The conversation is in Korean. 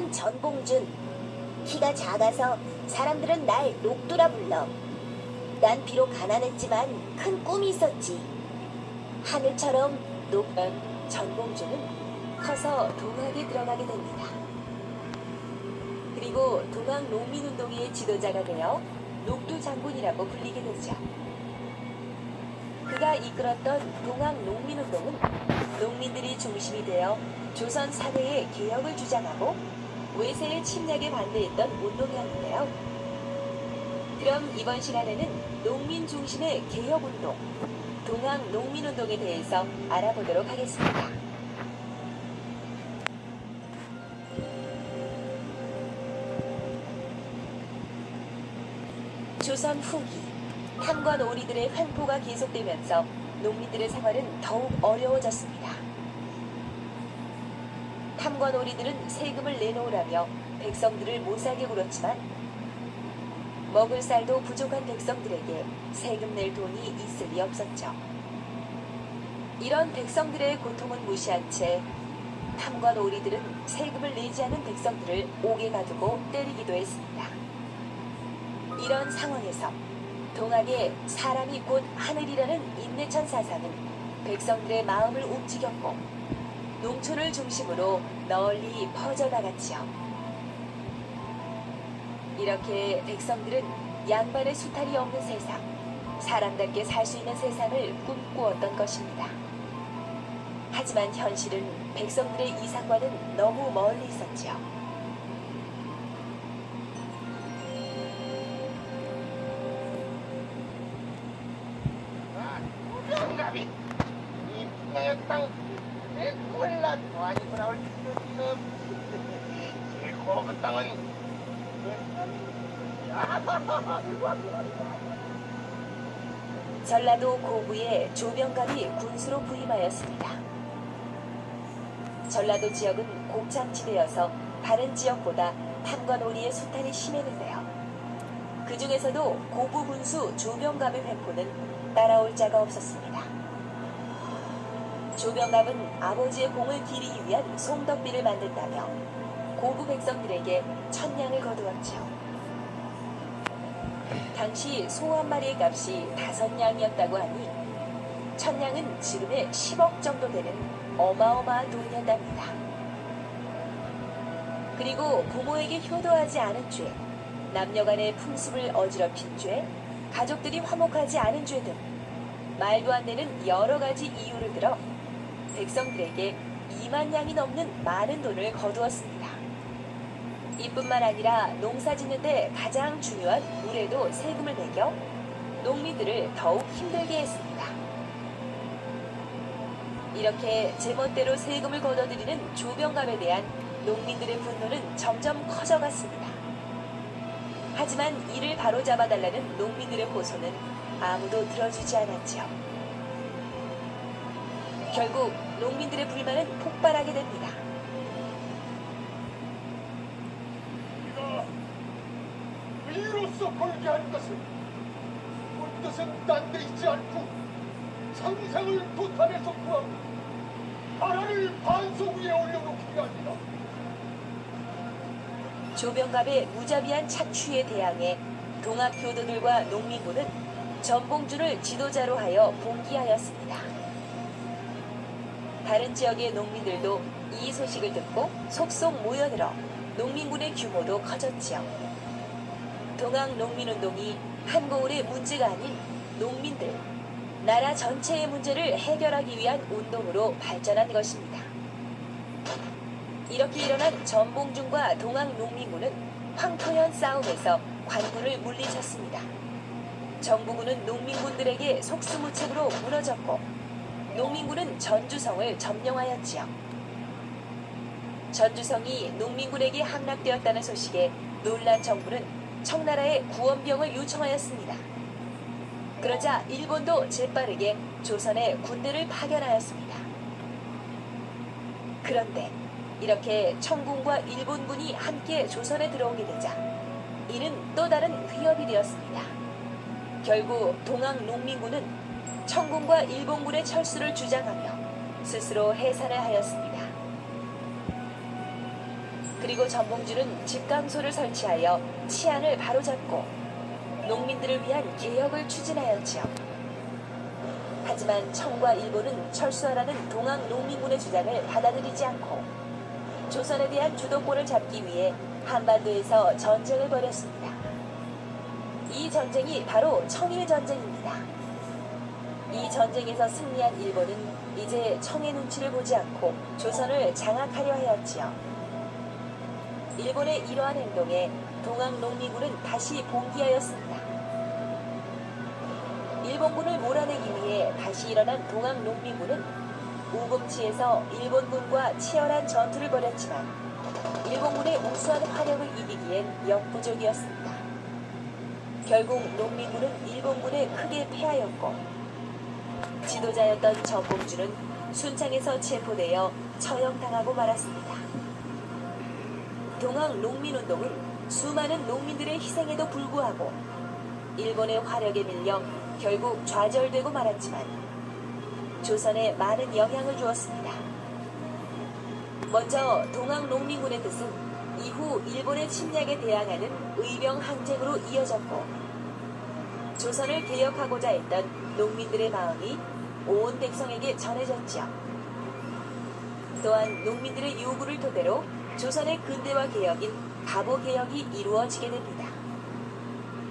나는 전봉준. 키가 작아서 사람들은 날 녹두라 불러. 난 비록 가난했지만 큰 꿈이 있었지. 하늘처럼 높은 전봉준은 커서 동학에 들어가게 됩니다. 그리고 동학 농민운동의 지도자가 되어 녹두 장군이라고 불리게 되죠. 그가 이끌었던 동학 농민운동은 농민들이 중심이 되어 조선 사회의 개혁을 주장하고 외세의 침략에 반대했던 운동이었는데요. 그럼 이번 시간에는 농민 중심의 개혁운동, 동학 농민운동에 대해서 알아보도록 하겠습니다. 조선 후기, 탐관 오리들의 횡포가 계속되면서 농민들의 생활은 더욱 어려워졌습니다. 탐관 오리들은 세금을 내놓으라며 백성들을 못살게 굴었지만 먹을 쌀도 부족한 백성들에게 세금 낼 돈이 있을 리 없었죠. 이런 백성들의 고통은 무시한 채 탐관 오리들은 세금을 내지 않은 백성들을 옥에 가두고 때리기도 했습니다. 이런 상황에서 동학의 사람이 곧 하늘이라는 인내천 사상은 백성들의 마음을 움직였고 농촌을 중심으로 널리 퍼져나갔지요. 이렇게 백성들은 양반의 수탈이 없는 세상, 사람답게 살 수 있는 세상을 꿈꾸었던 것입니다. 하지만 현실은 백성들의 이상과는 너무 멀리 있었지요. 우병갑이 이 풍야의 땅내 꼴라 도안이 돌아올 지금 이 고급 땅은 전라도 고구에 조병갑이 군수로 부임하였습니다. 전라도 지역은 곡창지대여서 다른 지역보다 탐관오리의 수탈이 심했는데요. 그 중에서도 고부 군수 조병갑의 횡포는 따라올 자가 없었습니다. 조병갑은 아버지의 공을 기리기 위한 송덕비를 만든다며 고부 백성들에게 천냥을 거두었지요. 당시 소 한 마리의 값이 5냥이었다고 하니 천냥은 지금의 10억 정도 되는 어마어마한 돈이었답니다. 그리고 부모에게 효도하지 않은 죄, 남녀간의 풍습을 어지럽힌 죄, 가족들이 화목하지 않은 죄 등 말도 안 되는 여러 가지 이유를 들어 백성들에게 2만 냥이 넘는 많은 돈을 거두었습니다. 이뿐만 아니라 농사 짓는데 가장 중요한 물에도 세금을 매겨 농민들을 더욱 힘들게 했습니다. 이렇게 제멋대로 세금을 걷어들이는 조병갑에 대한 농민들의 분노는 점점 커져갔습니다. 하지만 이를 바로잡아달라는 농민들의 호소는 아무도 들어주지 않았지요. 결국 농민들의 불만은 폭발하게 됩니다. 우리로서 벌게한 것은 본 것은 딴 데 있지 않고 상상을 도탄에서 구하고 나라를 반석 위에 올려놓기가 아니라 조병갑의 무자비한 착취에 대항해 동학교도들과 농민군은 전봉준을 지도자로 하여 봉기하였습니다. 다른 지역의 농민들도 이 소식을 듣고 속속 모여들어 농민군의 규모도 커졌지요. 동학 농민운동이 한 고을의 문제가 아닌 농민들, 나라 전체의 문제를 해결하기 위한 운동으로 발전한 것입니다. 이렇게 일어난 전봉준과 동학 농민군은 황토현 싸움에서 관군을 물리쳤습니다. 정부군은 농민군들에게 속수무책으로 무너졌고 농민군은 전주성을 점령하였지요. 전주성이 농민군에게 함락되었다는 소식에 놀란 정부는 청나라에 구원병을 요청하였습니다. 그러자 일본도 재빠르게 조선에 군대를 파견하였습니다. 그런데 이렇게 청군과 일본군이 함께 조선에 들어오게 되자 이는 또 다른 위협이 되었습니다. 결국 동학 농민군은 청군과 일본군의 철수를 주장하며 스스로 해산을 하였습니다. 그리고 전봉주는 집강소를 설치하여 치안을 바로잡고 농민들을 위한 개혁을 추진하였지요. 하지만 청과 일본은 철수하라는 동학 농민군의 주장을 받아들이지 않고 조선에 대한 주도권을 잡기 위해 한반도에서 전쟁을 벌였습니다. 이 전쟁이 바로 청일전쟁입니다. 이 전쟁에서 승리한 일본은 이제 청의 눈치를 보지 않고 조선을 장악하려 하였지요. 일본의 이러한 행동에 동학 농민군은 다시 봉기하였습니다. 일본군을 몰아내기 위해 다시 일어난 동학 농민군은 우금치에서 일본군과 치열한 전투를 벌였지만 일본군의 우수한 화력을 이기기엔 역부족이었습니다. 결국 농민군은 일본군에 크게 패하였고 지도자였던 전봉주는 순창에서 체포되어 처형당하고 말았습니다. 동학 농민운동은 수많은 농민들의 희생에도 불구하고 일본의 화력에 밀려 결국 좌절되고 말았지만 조선에 많은 영향을 주었습니다. 먼저 동학 농민군의 뜻은 이후 일본의 침략에 대항하는 의병 항쟁으로 이어졌고 조선을 개혁하고자 했던 농민들의 마음이 온 백성에게 전해졌지요. 또한 농민들의 요구를 토대로 조선의 근대화 개혁인 갑오 개혁이 이루어지게 됩니다.